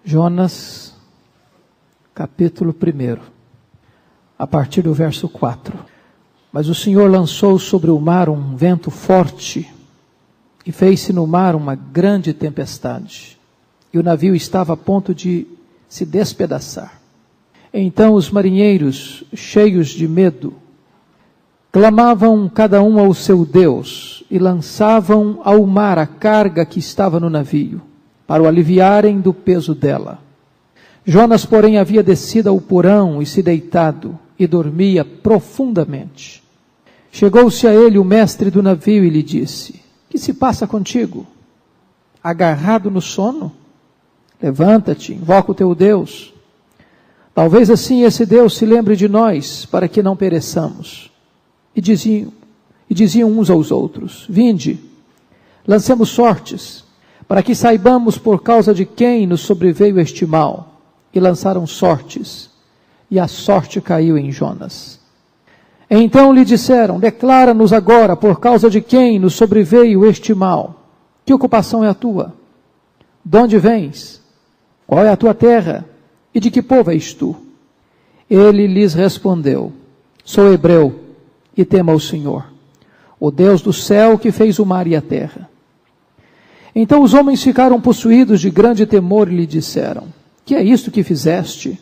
Jonas, capítulo 1, a partir do verso 4. Mas o Senhor lançou sobre o mar um vento forte e fez-se no mar uma grande tempestade. E o navio estava a ponto de se despedaçar. Então os marinheiros, cheios de medo, clamavam cada um ao seu Deus e lançavam ao mar a carga que estava no navio, para o aliviarem do peso dela. Jonas, porém, havia descido ao porão e se deitado, e dormia profundamente. Chegou-se a ele o mestre do navio e lhe disse: que se passa contigo? Agarrado no sono? Levanta-te, invoca o teu Deus. Talvez assim esse Deus se lembre de nós, para que não pereçamos. E diziam uns aos outros: vinde, lancemos sortes, para que saibamos por causa de quem nos sobreveio este mal. E lançaram sortes, e a sorte caiu em Jonas. Então lhe disseram: declara-nos agora por causa de quem nos sobreveio este mal. Que ocupação é a tua? De onde vens? Qual é a tua terra? E de que povo és tu? Ele lhes respondeu: sou hebreu, e temo ao Senhor, o Deus do céu que fez o mar e a terra. Então os homens ficaram possuídos de grande temor e lhe disseram: que é isto que fizeste?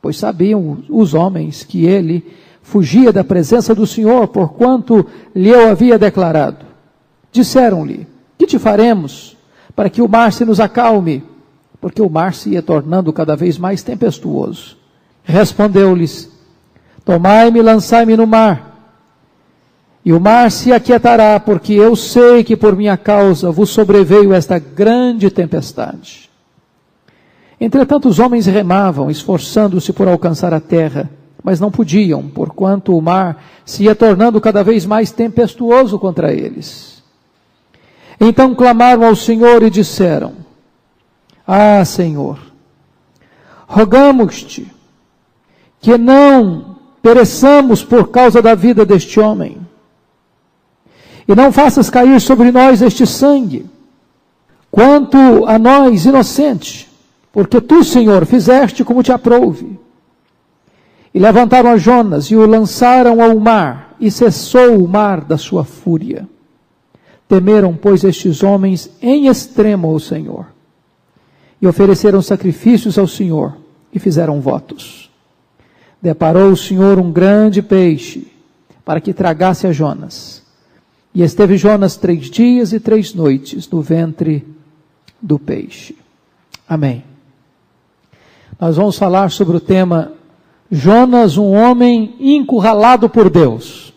Pois sabiam os homens que ele fugia da presença do Senhor, porquanto lhe eu havia declarado. Disseram-lhe: que te faremos para que o mar se nos acalme? Porque o mar se ia tornando cada vez mais tempestuoso. Respondeu-lhes: tomai-me e lançai-me no mar, e o mar se aquietará, porque eu sei que por minha causa vos sobreveio esta grande tempestade. Entretanto os homens remavam, esforçando-se por alcançar a terra, mas não podiam, porquanto o mar se ia tornando cada vez mais tempestuoso contra eles. Então clamaram ao Senhor e disseram: ah, Senhor, rogamos-te que não pereçamos por causa da vida deste homem, e não faças cair sobre nós este sangue, quanto a nós inocentes, porque tu, Senhor, fizeste como te aprouve. E levantaram a Jonas e o lançaram ao mar, e cessou o mar da sua fúria. Temeram, pois, estes homens em extremo ao Senhor, e ofereceram sacrifícios ao Senhor, e fizeram votos. Deparou o Senhor um grande peixe, para que tragasse a Jonas. E esteve Jonas 3 dias e 3 noites no ventre do peixe. Amém. Nós vamos falar sobre o tema Jonas, um homem encurralado por Deus.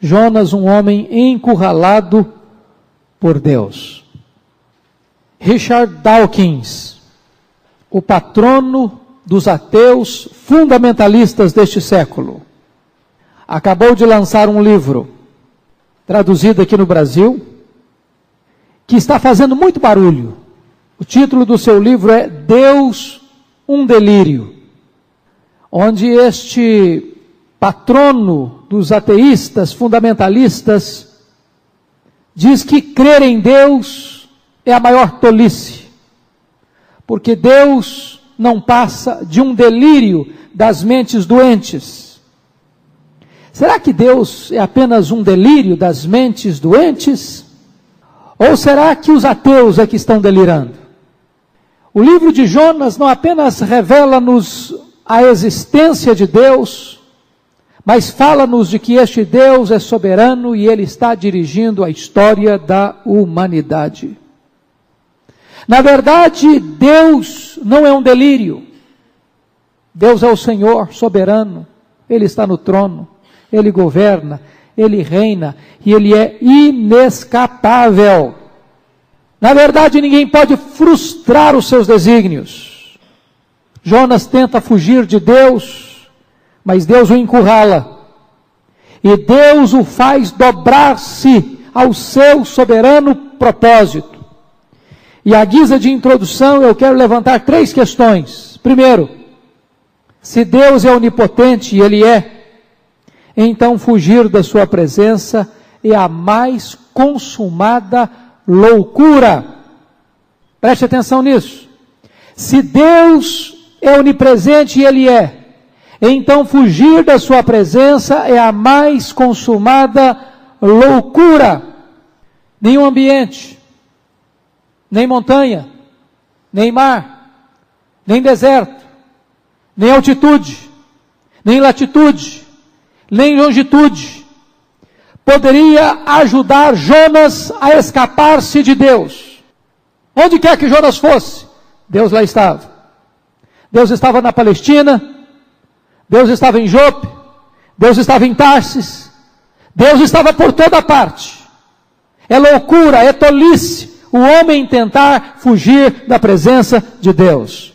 Jonas, um homem encurralado por Deus. Richard Dawkins, o patrono dos ateus fundamentalistas deste século, acabou de lançar um livro, traduzido aqui no Brasil, que está fazendo muito barulho. O título do seu livro é Deus, um delírio, onde este patrono dos ateístas fundamentalistas diz que crer em Deus é a maior tolice, porque Deus não passa de um delírio das mentes doentes. Será que Deus é apenas um delírio das mentes doentes? Ou será que os ateus é que estão delirando? O livro de Jonas não apenas revela-nos a existência de Deus, mas fala-nos de que este Deus é soberano e Ele está dirigindo a história da humanidade. Na verdade, Deus não é um delírio. Deus é o Senhor soberano, Ele está no trono, Ele governa, Ele reina e Ele é inescapável. Na verdade, ninguém pode frustrar os seus desígnios. Jonas tenta fugir de Deus, mas Deus o encurrala. E Deus o faz dobrar-se ao seu soberano propósito. E à guisa de introdução, eu quero levantar 3 questões. Primeiro, se Deus é onipotente, e Ele é, então fugir da sua presença é a mais consumada loucura. Preste atenção nisso. Se Deus é onipresente e Ele é, então fugir da sua presença é a mais consumada loucura. Nenhum ambiente, nem montanha, nem mar, nem deserto, nem altitude, nem latitude, nem longitude poderia ajudar Jonas a escapar-se de Deus. Onde quer que Jonas fosse, Deus lá estava. Deus estava na Palestina, Deus estava em Jope, Deus estava em Tarsis, Deus estava por toda parte. É loucura, é tolice o homem tentar fugir da presença de Deus.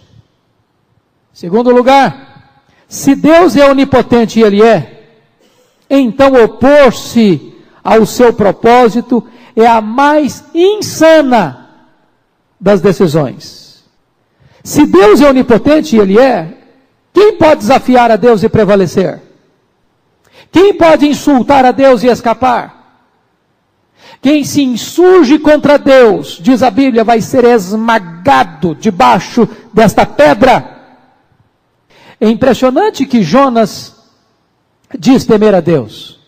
Segundo lugar, se Deus é onipotente e Ele é, então opor-se ao seu propósito é a mais insana das decisões. Se Deus é onipotente e Ele é, quem pode desafiar a Deus e prevalecer? Quem pode insultar a Deus e escapar? Quem se insurge contra Deus, diz a Bíblia, vai ser esmagado debaixo desta pedra. É impressionante que Jonas diz temer a Deus,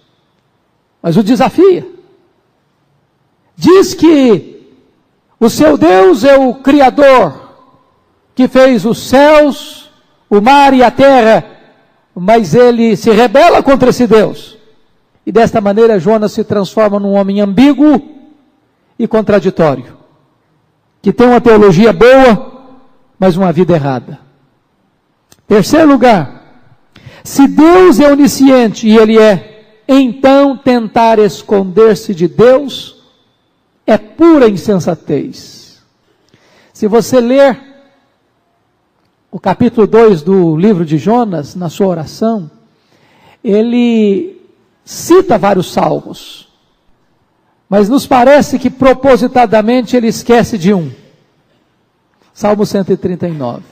mas o desafia. Diz que o seu Deus é o Criador, que fez os céus, o mar e a terra, mas ele se rebela contra esse Deus. E desta maneira Jonas se transforma num homem ambíguo e contraditório, que tem uma teologia boa, mas uma vida errada. Terceiro lugar, se Deus é onisciente e Ele é, então tentar esconder-se de Deus é pura insensatez. Se você ler o capítulo 2 do livro de Jonas, na sua oração, ele cita vários salmos, mas nos parece que propositadamente ele esquece de um. Salmo 139.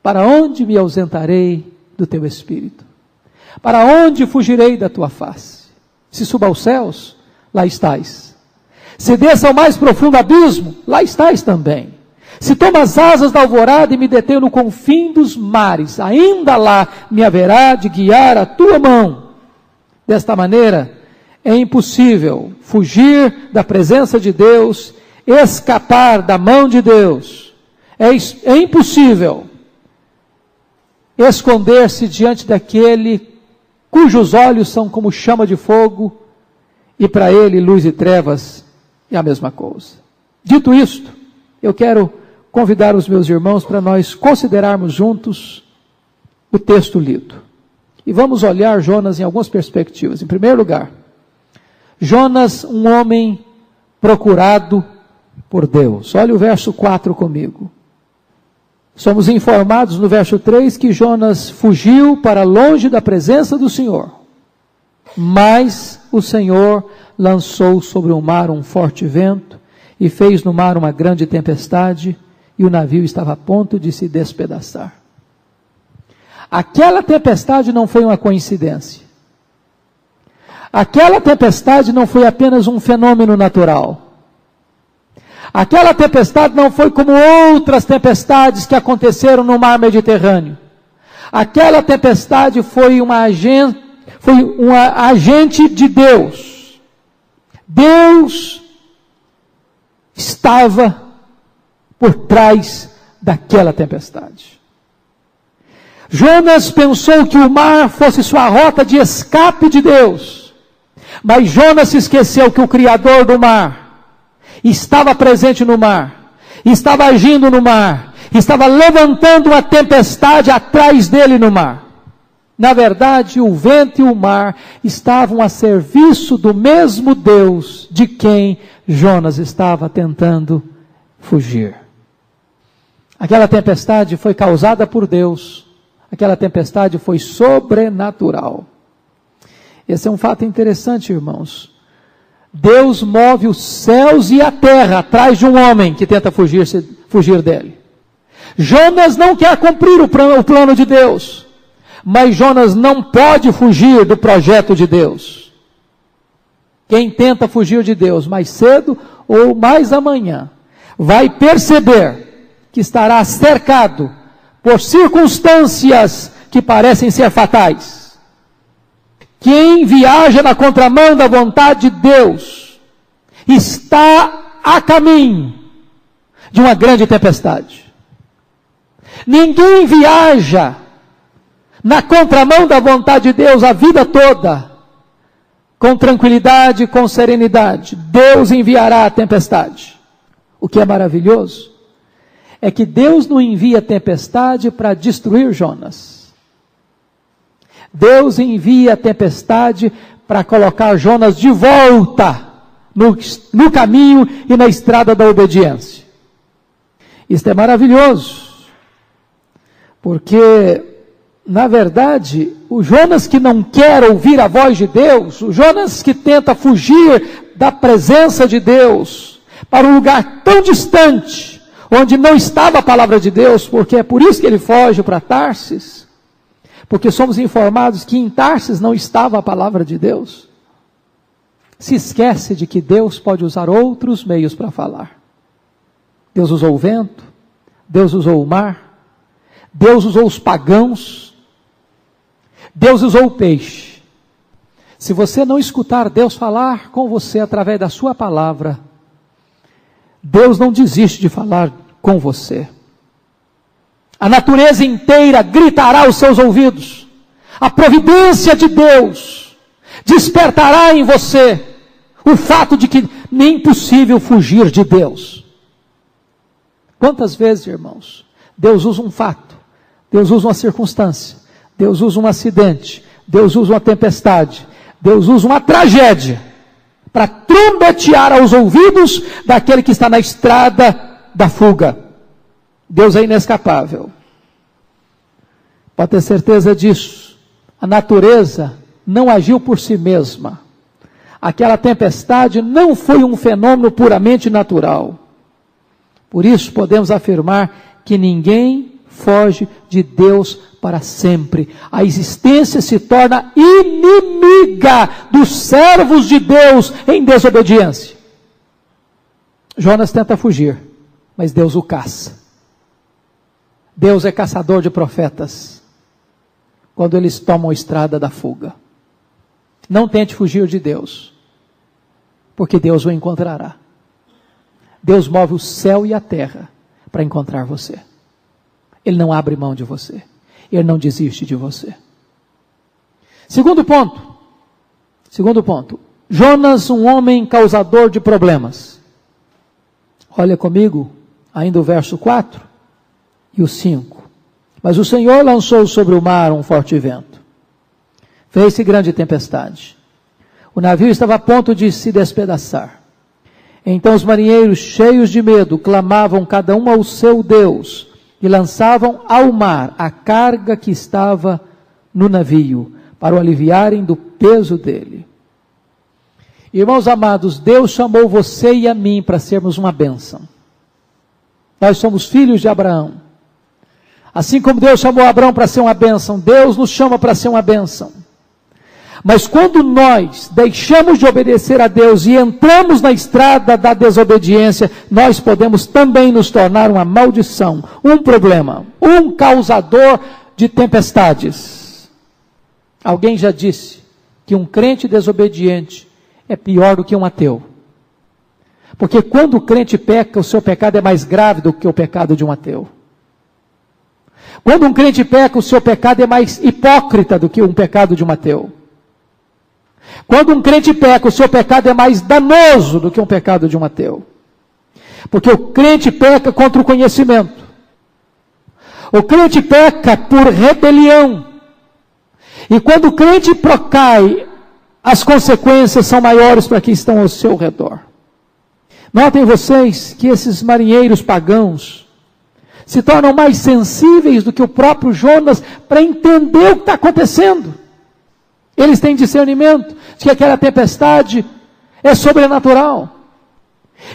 Para onde me ausentarei do teu espírito? Para onde fugirei da tua face? Se suba aos céus, lá estás. Se desça ao mais profundo abismo, lá estás também. Se tomo as asas da alvorada e me detenho no confim dos mares, ainda lá me haverá de guiar a tua mão. Desta maneira, é impossível fugir da presença de Deus, escapar da mão de Deus. É impossível esconder-se diante daquele cujos olhos são como chama de fogo, e para ele luz e trevas é a mesma coisa. Dito isto, eu quero convidar os meus irmãos para nós considerarmos juntos o texto lido. E vamos olhar Jonas em algumas perspectivas. Em primeiro lugar, Jonas, um homem procurado por Deus. Olha o verso 4 comigo. Somos informados no verso 3 que Jonas fugiu para longe da presença do Senhor. Mas o Senhor lançou sobre o mar um forte vento e fez no mar uma grande tempestade, e o navio estava a ponto de se despedaçar. Aquela tempestade não foi uma coincidência. Aquela tempestade não foi apenas um fenômeno natural. Aquela tempestade não foi como outras tempestades que aconteceram no mar Mediterrâneo. Aquela tempestade foi uma agente de Deus. Deus estava por trás daquela tempestade. Jonas pensou que o mar fosse sua rota de escape de Deus. Mas Jonas se esqueceu que o Criador do mar estava presente no mar, estava agindo no mar, estava levantando uma tempestade atrás dele no mar. Na verdade, o vento e o mar estavam a serviço do mesmo Deus de quem Jonas estava tentando fugir. Aquela tempestade foi causada por Deus. Aquela tempestade foi sobrenatural. Esse é um fato interessante, irmãos. Deus move os céus e a terra atrás de um homem que tenta fugir dele. Jonas não quer cumprir o plano de Deus, mas Jonas não pode fugir do projeto de Deus. Quem tenta fugir de Deus mais cedo ou mais amanhã, vai perceber que estará cercado por circunstâncias que parecem ser fatais. Quem viaja na contramão da vontade de Deus está a caminho de uma grande tempestade. Ninguém viaja na contramão da vontade de Deus a vida toda, com tranquilidade, com serenidade. Deus enviará a tempestade. O que é maravilhoso é que Deus não envia a tempestade para destruir Jonas. Deus envia a tempestade para colocar Jonas de volta no caminho e na estrada da obediência. Isto é maravilhoso, porque, na verdade, o Jonas que não quer ouvir a voz de Deus, o Jonas que tenta fugir da presença de Deus para um lugar tão distante, onde não estava a palavra de Deus, porque é por isso que ele foge para Tarsis, porque somos informados que em Tarsis não estava a palavra de Deus. Se esquece de que Deus pode usar outros meios para falar. Deus usou o vento, Deus usou o mar, Deus usou os pagãos, Deus usou o peixe. Se você não escutar Deus falar com você através da sua palavra, Deus não desiste de falar com você. A natureza inteira gritará aos seus ouvidos. A providência de Deus despertará em você o fato de que nem é possível fugir de Deus. Quantas vezes, irmãos, Deus usa um fato, Deus usa uma circunstância, Deus usa um acidente, Deus usa uma tempestade, Deus usa uma tragédia, para trombetear aos ouvidos daquele que está na estrada da fuga. Deus é inescapável. Pode ter certeza disso. A natureza não agiu por si mesma. Aquela tempestade não foi um fenômeno puramente natural. Por isso podemos afirmar que ninguém foge de Deus para sempre. A existência se torna inimiga dos servos de Deus em desobediência. Jonas tenta fugir, mas Deus o caça. Deus é caçador de profetas quando eles tomam a estrada da fuga. Não tente fugir de Deus, porque Deus o encontrará. Deus move o céu e a terra para encontrar você. Ele não abre mão de você. Ele não desiste de você. Segundo ponto. Jonas, um homem causador de problemas. Olha comigo, ainda o verso 4 e o 5. Mas o Senhor lançou sobre o mar um forte vento. Fez-se grande tempestade. O navio estava a ponto de se despedaçar. Então os marinheiros, cheios de medo, clamavam cada um ao seu Deus e lançavam ao mar a carga que estava no navio, para o aliviarem do peso dele. Irmãos amados, Deus chamou você e a mim para sermos uma bênção. Nós somos filhos de Abraão. Assim como Deus chamou Abraão para ser uma bênção, Deus nos chama para ser uma bênção. Mas quando nós deixamos de obedecer a Deus e entramos na estrada da desobediência, nós podemos também nos tornar uma maldição, um problema, um causador de tempestades. Alguém já disse que um crente desobediente é pior do que um ateu. Porque quando o crente peca, o seu pecado é mais grave do que o pecado de um ateu. Quando um crente peca, o seu pecado é mais hipócrita do que um pecado de um ateu. Quando um crente peca, o seu pecado é mais danoso do que um pecado de um ateu. Porque o crente peca contra o conhecimento. O crente peca por rebelião. E quando o crente procai, as consequências são maiores para quem estão ao seu redor. Notem vocês que esses marinheiros pagãos se tornam mais sensíveis do que o próprio Jonas para entender o que está acontecendo. Eles têm discernimento de que aquela tempestade é sobrenatural.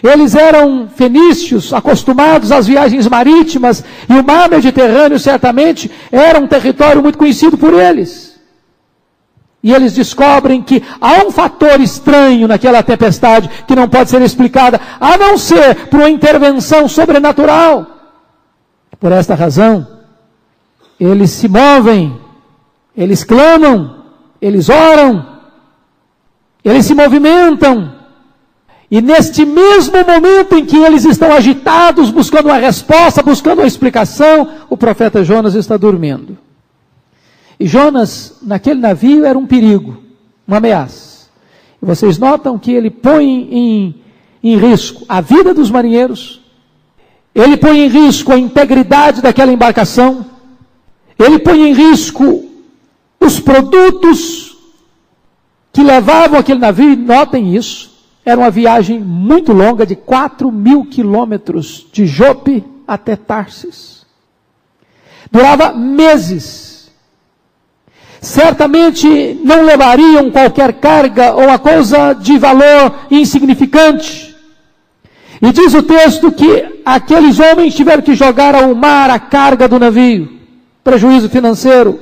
Eles eram fenícios, acostumados às viagens marítimas, e o mar Mediterrâneo certamente era um território muito conhecido por eles. E eles descobrem que há um fator estranho naquela tempestade que não pode ser explicada, a não ser por uma intervenção sobrenatural. Por esta razão, eles se movem, eles clamam, eles oram, eles se movimentam. E neste mesmo momento em que eles estão agitados, buscando uma resposta, buscando uma explicação, o profeta Jonas está dormindo. E Jonas, naquele navio, era um perigo, uma ameaça. E vocês notam que ele põe em risco a vida dos marinheiros, ele põe em risco a integridade daquela embarcação, ele põe em risco os produtos que levavam aquele navio. E notem isso, era uma viagem muito longa, de 4.000 quilômetros, de Jope até Tarsis. Durava meses. Certamente não levariam qualquer carga ou uma coisa de valor insignificante. E diz o texto que aqueles homens tiveram que jogar ao mar a carga do navio. Prejuízo financeiro,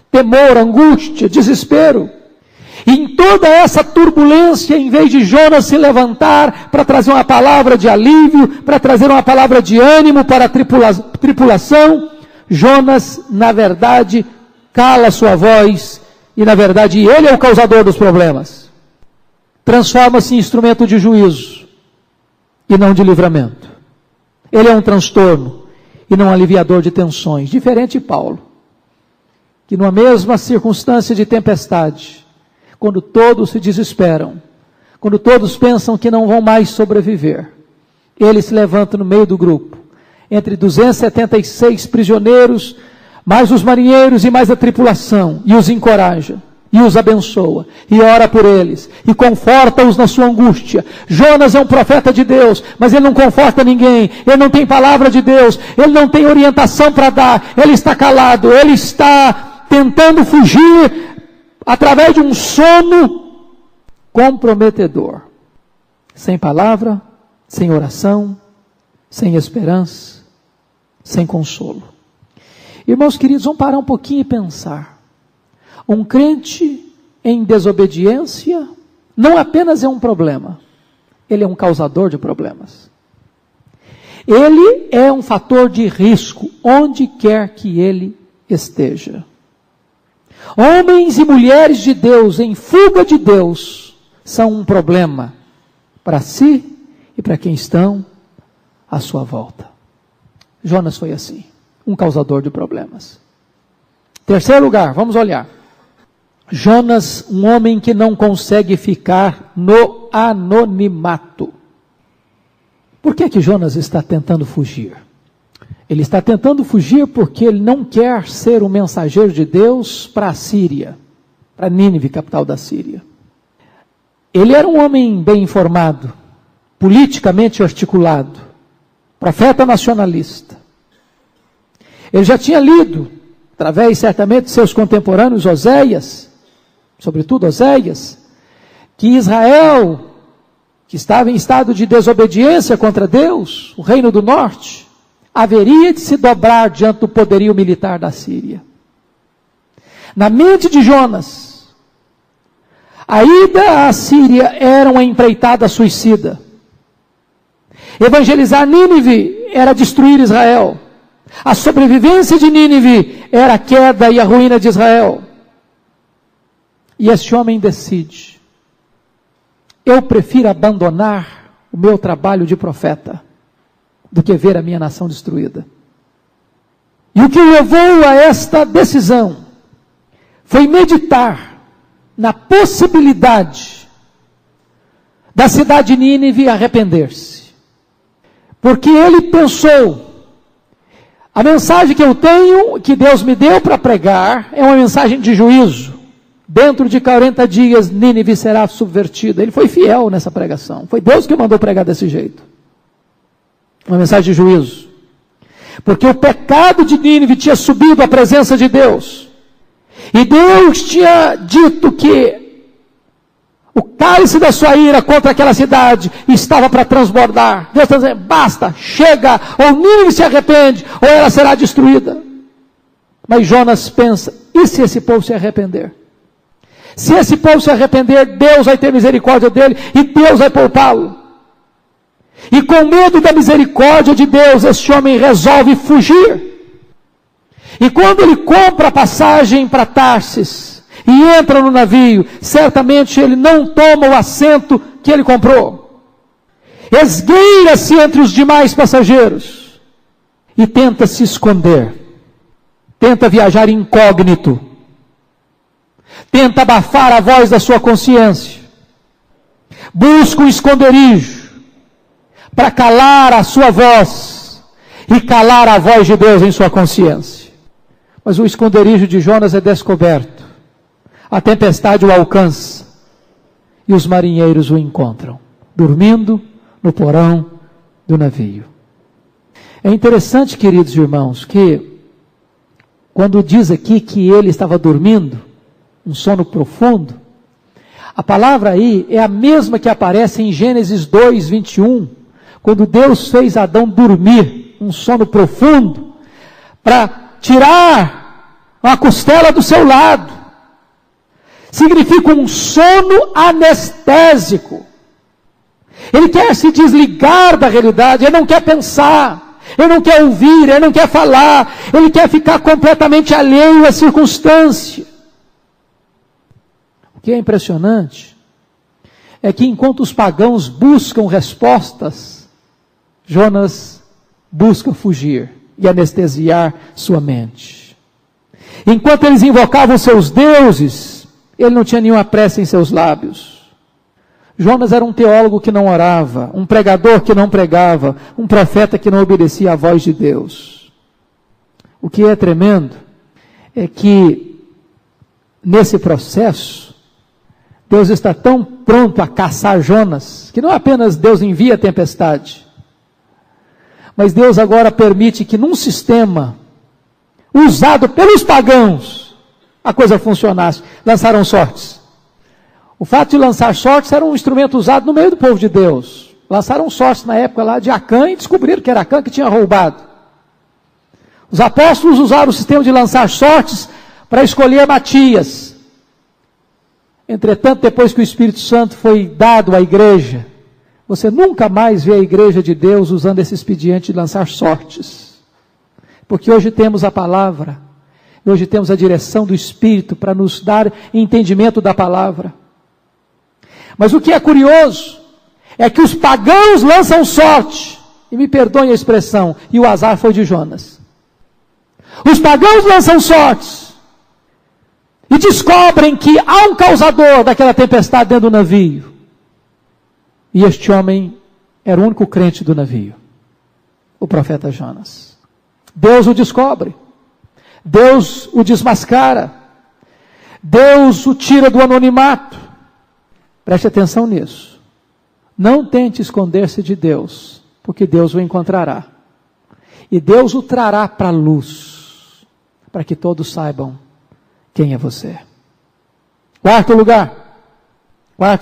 temor, angústia, desespero. E em toda essa turbulência, em vez de Jonas se levantar para trazer uma palavra de alívio, para trazer uma palavra de ânimo para a tripulação, Jonas, na verdade, cala sua voz, e na verdade ele é o causador dos problemas. Transforma-se em instrumento de juízo, e não de livramento. Ele é um transtorno, e não um aliviador de tensões. Diferente de Paulo, que numa mesma circunstância de tempestade, quando todos se desesperam, quando todos pensam que não vão mais sobreviver, ele se levanta no meio do grupo, entre 276 prisioneiros, mais os marinheiros e mais a tripulação, e os encoraja, e os abençoa, e ora por eles, e conforta-os na sua angústia. Jonas é um profeta de Deus, mas ele não conforta ninguém, ele não tem palavra de Deus, ele não tem orientação para dar, ele está calado, ele está tentando fugir através de um sono comprometedor, sem palavra, sem oração, sem esperança, sem consolo. Irmãos queridos, vamos parar um pouquinho e pensar. Um crente em desobediência não apenas é um problema, ele é um causador de problemas. Ele é um fator de risco onde quer que ele esteja. Homens e mulheres de Deus em fuga de Deus são um problema para si e para quem estão à sua volta. Jonas foi assim, um causador de problemas. Terceiro lugar, vamos olhar. Jonas, um homem que não consegue ficar no anonimato. Por que Jonas está tentando fugir? Ele está tentando fugir porque ele não quer ser um mensageiro de Deus para a Síria, para Nínive, capital da Síria. Ele era um homem bem informado, politicamente articulado, profeta nacionalista. Ele já tinha lido, através certamente de seus contemporâneos, Oséias, sobretudo Oséias, que Israel, que estava em estado de desobediência contra Deus, o reino do norte, haveria de se dobrar diante do poderio militar da Síria. Na mente de Jonas, a ida à Síria era uma empreitada suicida. Evangelizar Nínive era destruir Israel. A sobrevivência de Nínive era a queda e a ruína de Israel. E este homem decide: eu prefiro abandonar o meu trabalho de profeta do que ver a minha nação destruída. E o que o levou a esta decisão foi meditar na possibilidade da cidade de Nínive arrepender-se. Porque ele pensou: a mensagem que eu tenho, que Deus me deu para pregar, é uma mensagem de juízo. Dentro de 40 dias, Nínive será subvertida. Ele foi fiel nessa pregação. Foi Deus que mandou pregar desse jeito. Uma mensagem de juízo. Porque o pecado de Nínive tinha subido à presença de Deus. E Deus tinha dito que o cálice da sua ira contra aquela cidade estava para transbordar. Deus está dizendo: basta, chega, ou Nínive se arrepende, ou ela será destruída. Mas Jonas pensa: e se esse povo se arrepender? Se esse povo se arrepender, Deus vai ter misericórdia dele, e Deus vai poupá-lo. E com medo da misericórdia de Deus, este homem resolve fugir. E quando ele compra a passagem para Tarsis e entra no navio, certamente ele não toma o assento que ele comprou. Esgueira-se entre os demais passageiros e tenta se esconder. Tenta viajar incógnito. Tenta abafar a voz da sua consciência. Busca um esconderijo para calar a sua voz e calar a voz de Deus em sua consciência. Mas o esconderijo de Jonas é descoberto. A tempestade o alcança e os marinheiros o encontram, dormindo no porão do navio. É interessante, queridos irmãos, que quando diz aqui que ele estava dormindo, um sono profundo, a palavra aí é a mesma que aparece em Gênesis 2, 21, quando Deus fez Adão dormir, um sono profundo, para tirar uma costela do seu lado. Significa um sono anestésico. Ele quer se desligar da realidade, ele não quer pensar, ele não quer ouvir, ele não quer falar, ele quer ficar completamente alheio à circunstância. O que é impressionante é que enquanto os pagãos buscam respostas, Jonas busca fugir e anestesiar sua mente. Enquanto eles invocavam seus deuses, ele não tinha nenhuma prece em seus lábios. Jonas era um teólogo que não orava, um pregador que não pregava, um profeta que não obedecia à voz de Deus. O que é tremendo é que, nesse processo, Deus está tão pronto a caçar Jonas, que não apenas Deus envia a tempestade, mas Deus agora permite que num sistema usado pelos pagãos, a coisa funcionasse. Lançaram sortes. O fato de lançar sortes era um instrumento usado no meio do povo de Deus. Lançaram sortes na época lá de Acã e descobriram que era Acã que tinha roubado. Os apóstolos usaram o sistema de lançar sortes para escolher Matias. Entretanto, depois que o Espírito Santo foi dado à igreja, você nunca mais vê a igreja de Deus usando esse expediente de lançar sortes. Porque hoje temos a palavra, hoje temos a direção do Espírito para nos dar entendimento da palavra. Mas o que é curioso é que os pagãos lançam sorte, e me perdoem a expressão, e o azar foi de Jonas. Os pagãos lançam sortes, e descobrem que há um causador daquela tempestade dentro do navio. E este homem era o único crente do navio, o profeta Jonas. Deus o descobre, Deus o desmascara, Deus o tira do anonimato. Preste atenção nisso. Não tente esconder-se de Deus, porque Deus o encontrará. E Deus o trará para a luz, para que todos saibam quem é você. Quarto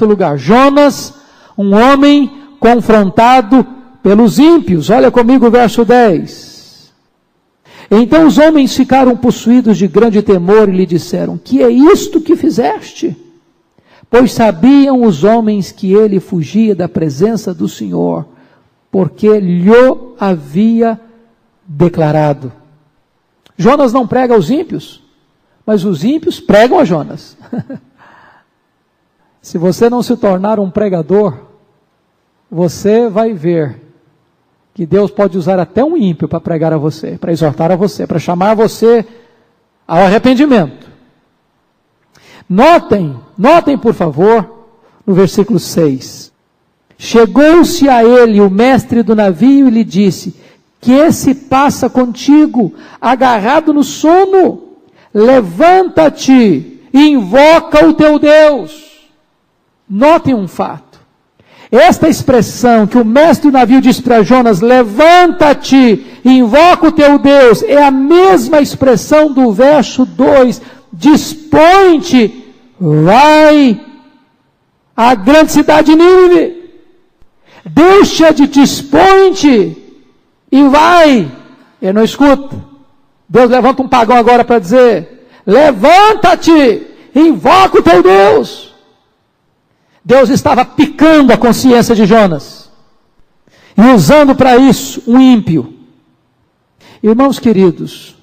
lugar, Jonas, um homem confrontado pelos ímpios. Olha comigo o verso 10. Então os homens ficaram possuídos de grande temor e lhe disseram: que é isto que fizeste? Pois sabiam os homens que ele fugia da presença do Senhor, porque lhe havia declarado. Jonas não prega aos ímpios, mas os ímpios pregam a Jonas. Se você não se tornar um pregador, você vai ver que Deus pode usar até um ímpio para pregar a você, para exortar a você, para chamar você ao arrependimento. Notem por favor, no versículo 6. Chegou-se a ele o mestre do navio e lhe disse: que se passa contigo, agarrado no sono? Levanta-te e invoca o teu Deus. Notem um fato. Esta expressão que o mestre do navio disse para Jonas: levanta-te e invoca o teu Deus, é a mesma expressão do verso 2. Dispõe-te, vai à grande cidade de Nínive. Deixa-te, dispõe-te e vai. Ele não escuta. Deus levanta um pagão agora para dizer: levanta-te, invoca o teu Deus. Deus estava picando a consciência de Jonas. e usando para isso um ímpio. Irmãos queridos,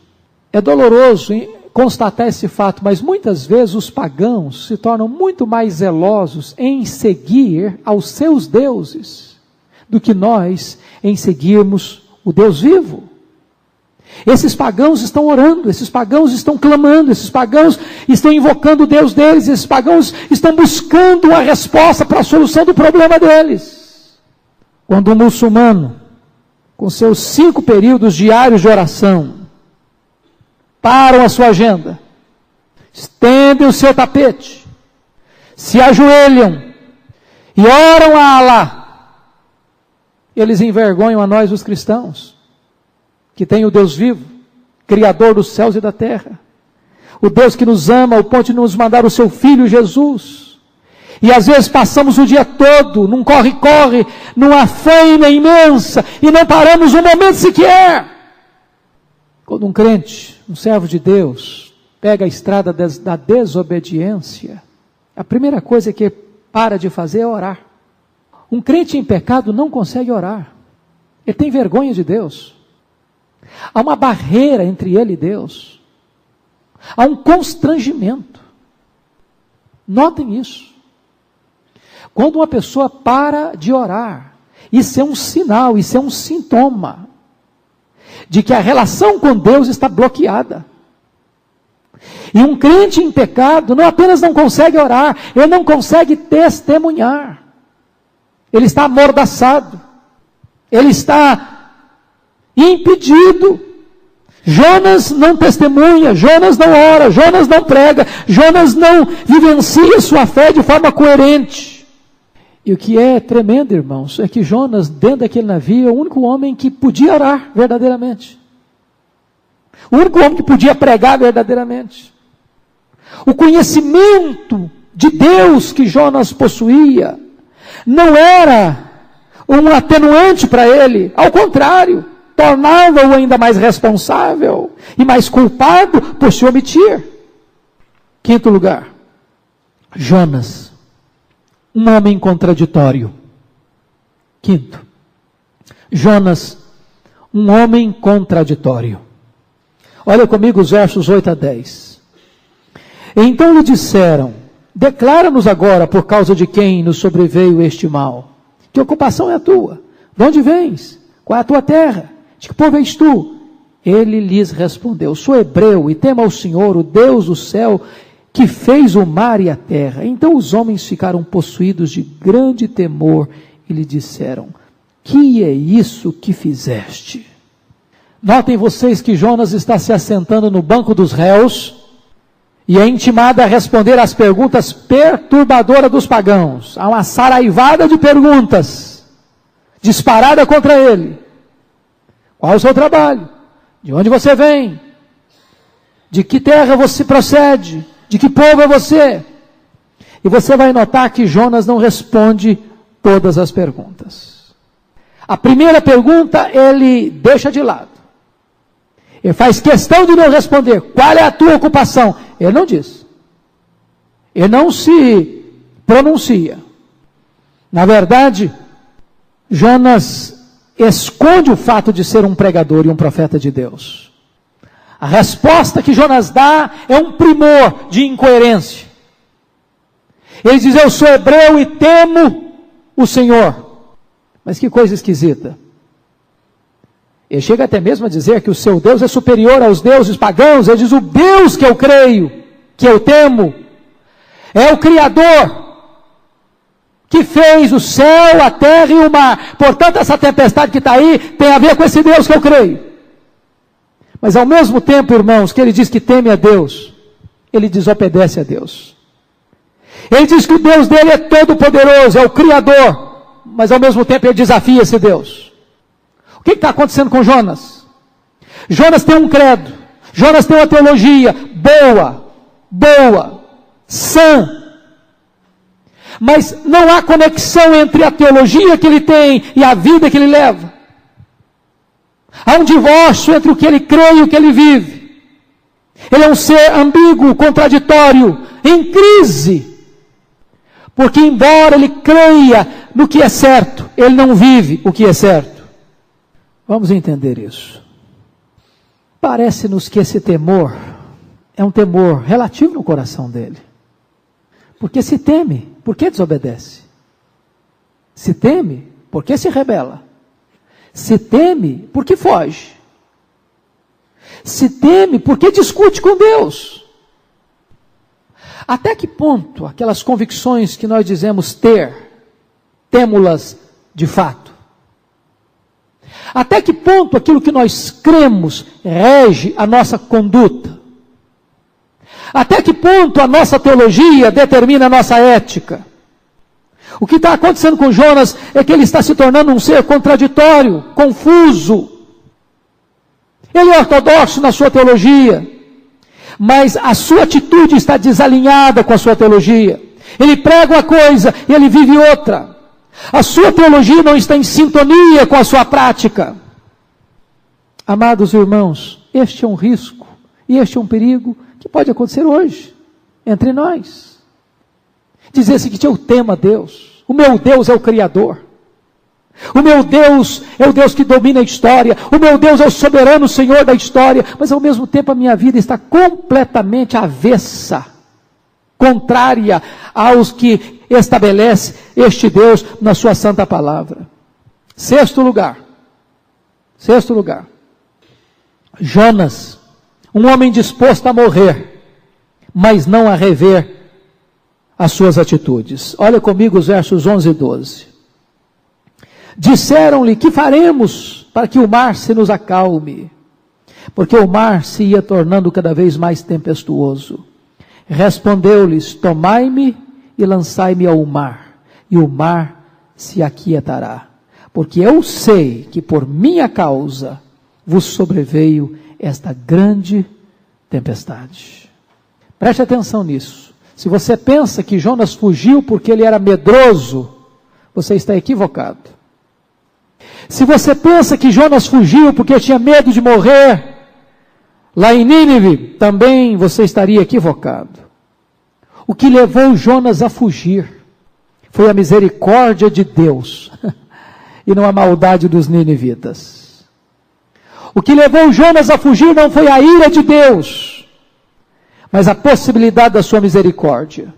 é doloroso constatar esse fato, mas muitas vezes os pagãos se tornam muito mais zelosos em seguir aos seus deuses do que nós em seguirmos o Deus vivo. Esses pagãos estão orando, esses pagãos estão clamando, esses pagãos estão invocando o Deus deles, esses pagãos estão buscando a resposta para a solução do problema deles. Quando um muçulmano, com seus 5 períodos diários de oração, param a sua agenda, estendem o seu tapete, se ajoelham e oram a Alá, eles envergonham a nós os cristãos, que tem o Deus vivo, Criador dos céus e da terra, o Deus que nos ama ao ponto de nos mandar o seu Filho Jesus, e às vezes passamos o dia todo num corre-corre, numa faina imensa, e não paramos um momento sequer. Quando um crente, um servo de Deus, pega a estrada da desobediência, a primeira coisa que para de fazer é orar. Um crente em pecado não consegue orar, ele tem vergonha de Deus. Há uma barreira entre ele e Deus. Há um constrangimento. Notem isso. Quando uma pessoa para de orar, isso é um sinal, isso é um sintoma de que a relação com Deus está bloqueada. E um crente em pecado não apenas não consegue orar, ele não consegue testemunhar. Ele está amordaçado. Ele está impedido. Jonas não testemunha, Jonas não ora, Jonas não prega, Jonas não vivencia sua fé de forma coerente. E o que é tremendo, irmãos, é que Jonas, dentro daquele navio, é o único homem que podia orar verdadeiramente. O único homem que podia pregar verdadeiramente. O conhecimento de Deus que Jonas possuía não era um atenuante para ele, ao contrário, tornava-o ainda mais responsável e mais culpado por se omitir. 5º lugar, Jonas, um homem contraditório. 5º, Jonas, um homem contraditório. Olha comigo os versos 8 a 10. Então lhe disseram: declara-nos agora por causa de quem nos sobreveio este mal. Que ocupação é a tua? De onde vens? Qual é a tua terra? De que povo és tu? Ele lhes respondeu: sou hebreu e temo ao Senhor, o Deus do céu, que fez o mar e a terra. Então os homens ficaram possuídos de grande temor e lhe disseram: que é isso que fizeste? Notem vocês que Jonas está se assentando no banco dos réus e é intimado a responder às perguntas perturbadoras dos pagãos. Há uma saraivada de perguntas disparada contra ele. Qual é o seu trabalho? De onde você vem? De que terra você procede? De que povo é você? E você vai notar que Jonas não responde todas as perguntas. A primeira pergunta ele deixa de lado. Ele faz questão de não responder. Qual é a tua ocupação? Ele não diz. Ele não se pronuncia. Na verdade, Jonas esconde o fato de ser um pregador e um profeta de Deus. A resposta que Jonas dá é um primor de incoerência. Ele diz: eu sou hebreu e temo o Senhor. Mas que coisa esquisita. Ele chega até mesmo a dizer que o seu Deus é superior aos deuses pagãos. Ele diz: o Deus que eu creio, que eu temo, é o Criador, que fez o céu, a terra e o mar. Portanto, essa tempestade que está aí tem a ver com esse Deus que eu creio. Mas ao mesmo tempo, irmãos, que ele diz que teme a Deus, ele desobedece a Deus. Ele diz que o Deus dele é todo poderoso, é o Criador, mas ao mesmo tempo ele desafia esse Deus. O que está acontecendo com Jonas? Jonas tem um credo, Jonas tem uma teologia boa, sã, mas não há conexão entre a teologia que ele tem e a vida que ele leva. Há um divórcio entre o que ele crê e o que ele vive. Ele é um ser ambíguo, contraditório, em crise. Porque embora ele creia no que é certo, ele não vive o que é certo. Vamos entender isso. Parece-nos que esse temor é um temor relativo no coração dele. Porque se teme, por que desobedece? Se teme, por que se rebela? Se teme, por que foge? Se teme, por que discute com Deus? Até que ponto aquelas convicções que nós dizemos ter, temo-las de fato? Até que ponto aquilo que nós cremos rege a nossa conduta? Até que ponto a nossa teologia determina a nossa ética? O que está acontecendo com Jonas é que ele está se tornando um ser contraditório, confuso. Ele é ortodoxo na sua teologia, mas a sua atitude está desalinhada com a sua teologia. Ele prega uma coisa e ele vive outra. A sua teologia não está em sintonia com a sua prática. Amados irmãos, este é um risco e este é um perigo que pode acontecer hoje, entre nós. Dizer o seguinte: eu temo a Deus, o meu Deus é o Criador, o meu Deus é o Deus que domina a história, o meu Deus é o soberano Senhor da história, mas ao mesmo tempo a minha vida está completamente avessa, contrária aos que estabelece este Deus na sua santa palavra. Sexto lugar, Jonas, um homem disposto a morrer, mas não a rever as suas atitudes. Olha comigo os versos 11 e 12. Disseram-lhe: que faremos para que o mar se nos acalme? Porque o mar se ia tornando cada vez mais tempestuoso. Respondeu-lhes: tomai-me e lançai-me ao mar, e o mar se aquietará. Porque eu sei que por minha causa vos sobreveio esta grande tempestade. Preste atenção nisso. Se você pensa que Jonas fugiu porque ele era medroso, você está equivocado. Se você pensa que Jonas fugiu porque tinha medo de morrer lá em Nínive, também você estaria equivocado. O que levou Jonas a fugir foi a misericórdia de Deus e não a maldade dos ninivitas. O que levou Jonas a fugir não foi a ira de Deus, mas a possibilidade da sua misericórdia.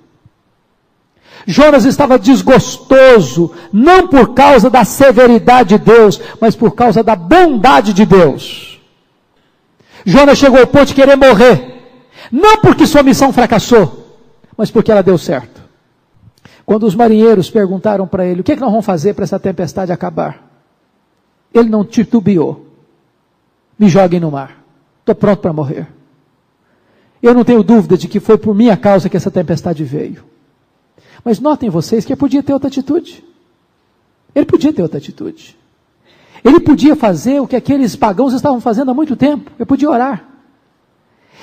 Jonas estava desgostoso, não por causa da severidade de Deus, mas por causa da bondade de Deus. Jonas chegou ao ponto de querer morrer, não porque sua missão fracassou, mas porque ela deu certo. Quando os marinheiros perguntaram para ele: o que é que nós vamos fazer para essa tempestade acabar? Ele não titubeou: me joguem no mar, estou pronto para morrer. Eu não tenho dúvida de que foi por minha causa que essa tempestade veio. Mas notem vocês que ele podia ter outra atitude. Ele podia ter outra atitude. Ele podia fazer o que aqueles pagãos estavam fazendo há muito tempo. Ele podia orar.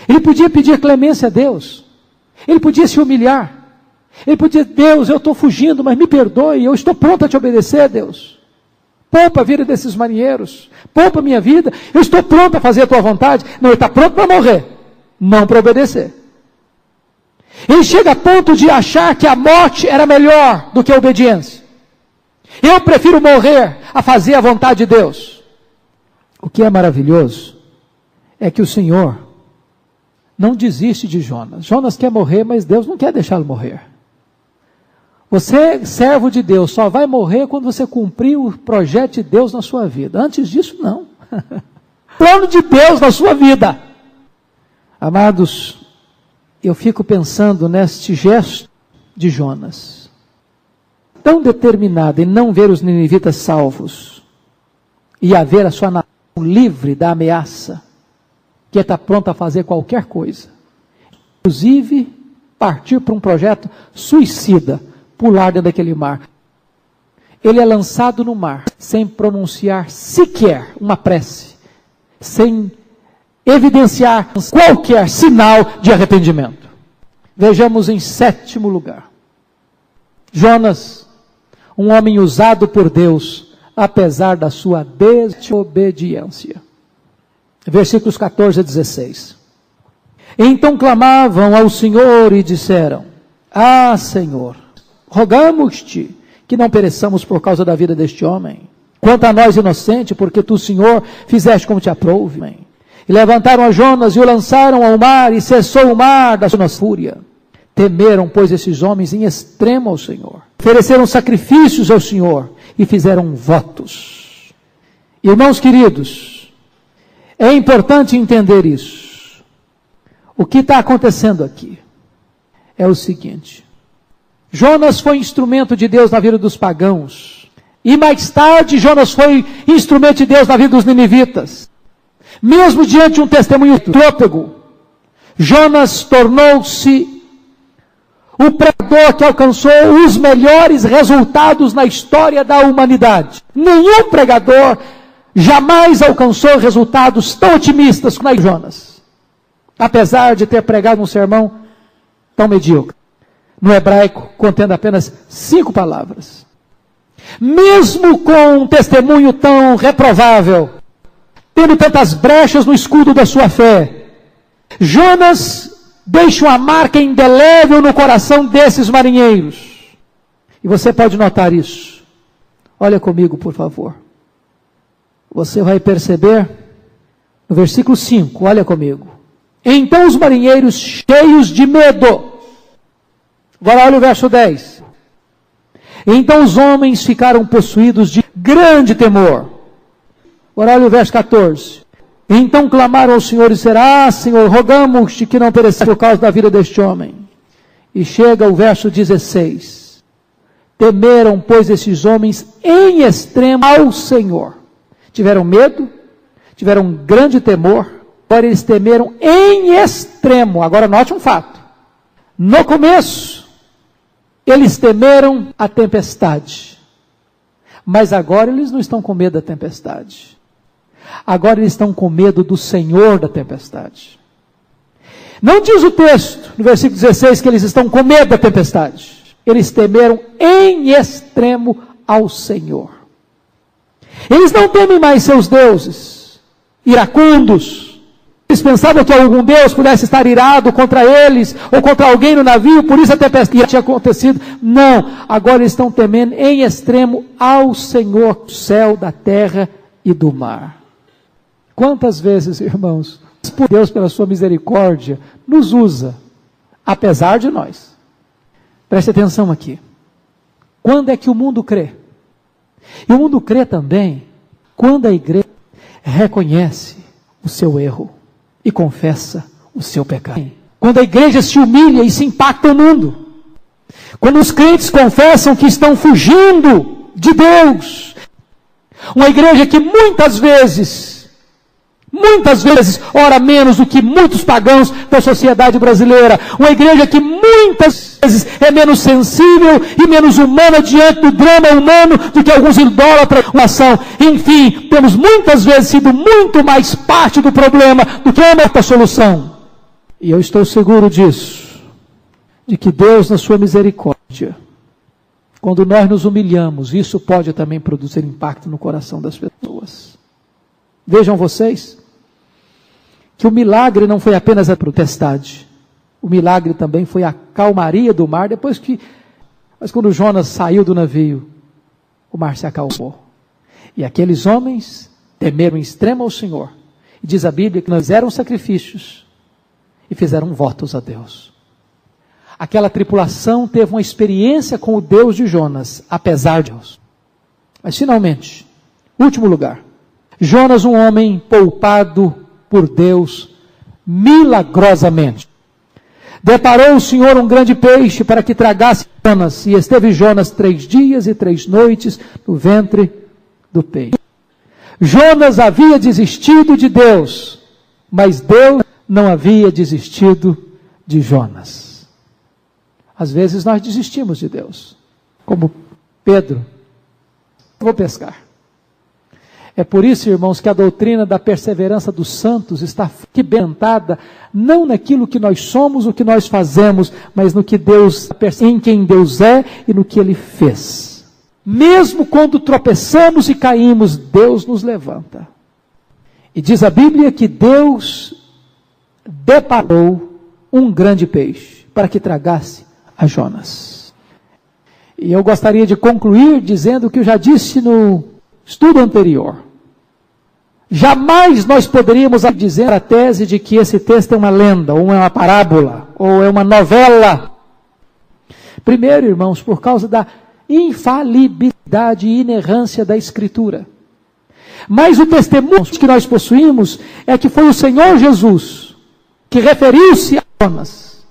Ele podia pedir clemência a Deus. Ele podia se humilhar. Ele podia: Deus, eu estou fugindo, mas me perdoe, eu estou pronto a te obedecer, Deus. Poupa a vida desses marinheiros. Poupa a minha vida. Eu estou pronto a fazer a tua vontade. Não, ele está pronto para morrer, não para obedecer. Ele chega a ponto de achar que a morte era melhor do que a obediência. Eu prefiro morrer a fazer a vontade de Deus. O que é maravilhoso é que o Senhor não desiste de Jonas. Jonas quer morrer, mas Deus não quer deixá-lo morrer. Você, servo de Deus, só vai morrer quando você cumprir o projeto de Deus na sua vida. Antes disso, não. Plano de Deus na sua vida. Amados, eu fico pensando neste gesto de Jonas, tão determinado em não ver os ninivitas salvos e a ver a sua nação livre da ameaça, que está pronto a fazer qualquer coisa, inclusive partir para um projeto suicida, pular dentro daquele mar. Ele é lançado no mar sem pronunciar sequer uma prece, sem evidenciar qualquer sinal de arrependimento. Vejamos em sétimo lugar, Jonas, um homem usado por Deus, apesar da sua desobediência. Versículos 14 a 16. Então clamavam ao Senhor e disseram: ah, Senhor, rogamos-te que não pereçamos por causa da vida deste homem. Quanto a nós, inocente, porque tu, Senhor, fizeste como te aprouve. E levantaram a Jonas e o lançaram ao mar, e cessou o mar da sua fúria. Temeram, pois, esses homens em extremo ao Senhor. Ofereceram sacrifícios ao Senhor e fizeram votos. Irmãos queridos, é importante entender isso. O que está acontecendo aqui é o seguinte: Jonas foi instrumento de Deus na vida dos pagãos. E mais tarde, Jonas foi instrumento de Deus na vida dos ninivitas. Mesmo diante de um testemunho trôpego, Jonas tornou-se o pregador que alcançou os melhores resultados na história da humanidade. Nenhum pregador jamais alcançou resultados tão otimistas como Jonas, apesar de ter pregado um sermão tão medíocre, no hebraico, contendo apenas 5 palavras. Mesmo com um testemunho tão reprovável, tendo tantas brechas no escudo da sua fé, Jonas deixa uma marca indelével no coração desses marinheiros. E você pode notar isso. Olha comigo, por favor. Você vai perceber no versículo 5, olha comigo. Então os marinheiros, cheios de medo. Agora olha o verso 10. Então os homens ficaram possuídos de grande temor. Agora olha o verso 14. Então clamaram ao Senhor e disseram: Ah, Senhor, rogamos-te que não pereça por causa da vida deste homem. E chega o verso 16. Temeram, pois, esses homens em extremo ao Senhor. Tiveram medo, tiveram um grande temor, agora eles temeram em extremo. Agora note um fato. No começo, eles temeram a tempestade. Mas agora eles não estão com medo da tempestade. Agora eles estão com medo do Senhor da tempestade. Não diz o texto, no versículo 16, que eles estão com medo da tempestade. Eles temeram em extremo ao Senhor. Eles não temem mais seus deuses iracundos. Eles pensavam que algum Deus pudesse estar irado contra eles, ou contra alguém no navio, por isso a tempestade tinha acontecido. Não, agora eles estão temendo em extremo ao Senhor do céu, da terra e do mar. Quantas vezes, irmãos, Deus, pela sua misericórdia, nos usa, apesar de nós. Preste atenção aqui. Quando é que o mundo crê? E o mundo crê também quando a igreja reconhece o seu erro e confessa o seu pecado. Quando a igreja se humilha e se impacta o mundo. Quando os crentes confessam que estão fugindo de Deus. Uma igreja que muitas vezes, ora menos do que muitos pagãos da sociedade brasileira. Uma igreja que muitas vezes é menos sensível e menos humana diante do drama humano do que alguns idólatras da nação. Enfim, temos muitas vezes sido muito mais parte do problema do que a solução. E eu estou seguro disso, de que Deus, na sua misericórdia, quando nós nos humilhamos, isso pode também produzir impacto no coração das pessoas. Vejam vocês, que o milagre não foi apenas a tempestade. O milagre também foi a calmaria do mar, mas quando Jonas saiu do navio, o mar se acalmou. E aqueles homens temeram em extremo ao Senhor. E diz a Bíblia que fizeram sacrifícios e fizeram votos a Deus. Aquela tripulação teve uma experiência com o Deus de Jonas, apesar de Deus. Mas finalmente, último lugar, Jonas, um homem poupado por Deus milagrosamente. Deparou o Senhor um grande peixe para que tragasse Jonas, e esteve Jonas 3 dias e 3 noites no ventre do peixe. Jonas havia desistido de Deus, mas Deus não havia desistido de Jonas. Às vezes nós desistimos de Deus, como Pedro, vou pescar. É por isso, irmãos, que a doutrina da perseverança dos santos está fundamentada não naquilo que nós somos, o que nós fazemos, mas no que Deus, em quem Deus é e no que Ele fez. Mesmo quando tropeçamos e caímos, Deus nos levanta. E diz a Bíblia que Deus deparou um grande peixe para que tragasse a Jonas. E eu gostaria de concluir dizendo o que eu já disse no estudo anterior. Jamais nós poderíamos dizer a tese de que esse texto é uma lenda, ou é uma parábola, ou é uma novela. Primeiro, irmãos, por causa da infalibilidade e inerrância da Escritura. Mas o testemunho que nós possuímos é que foi o Senhor Jesus que referiu-se a Jonas,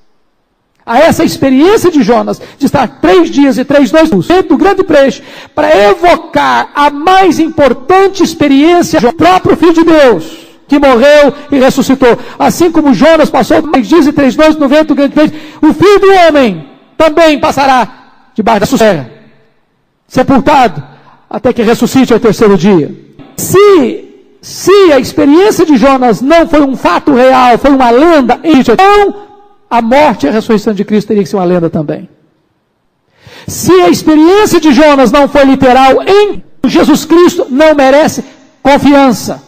a essa experiência de Jonas, de estar 3 dias e 3 noites dentro do grande peixe, para evocar a mais importante experiência do próprio Filho de Deus, que morreu e ressuscitou. Assim como Jonas passou 3 dias e 3 noites no ventre do grande peixe, o Filho do Homem também passará debaixo da terra, sepultado, até que ressuscite ao 3º dia. Se a experiência de Jonas não foi um fato real, foi uma lenda, então a morte e a ressurreição de Cristo teria que ser uma lenda também. Se a experiência de Jonas não foi literal, em Jesus Cristo não merece confiança.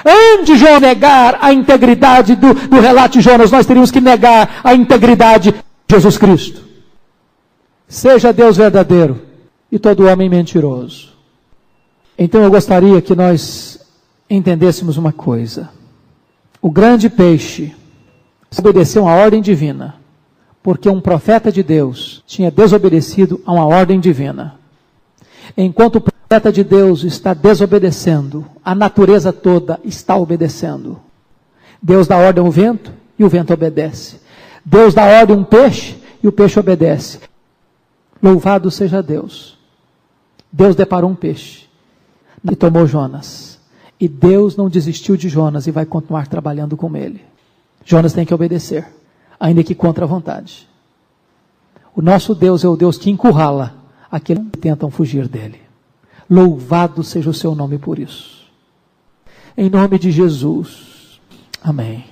Antes de Jonas negar a integridade do relato de Jonas, nós teríamos que negar a integridade de Jesus Cristo. Seja Deus verdadeiro e todo homem mentiroso. Então eu gostaria que nós entendêssemos uma coisa. O grande peixe obedeceu a uma ordem divina, porque um profeta de Deus tinha desobedecido a uma ordem divina. Enquanto o profeta de Deus está desobedecendo, a natureza toda está obedecendo. Deus dá ordem ao vento e o vento obedece. Deus dá ordem a um peixe e o peixe obedece. Louvado seja Deus. Deus deparou um peixe e tomou Jonas. E Deus não desistiu de Jonas e vai continuar trabalhando com ele. Jonas tem que obedecer, ainda que contra a vontade. O nosso Deus é o Deus que encurrala aqueles que tentam fugir dele. Louvado seja o seu nome por isso. Em nome de Jesus. Amém.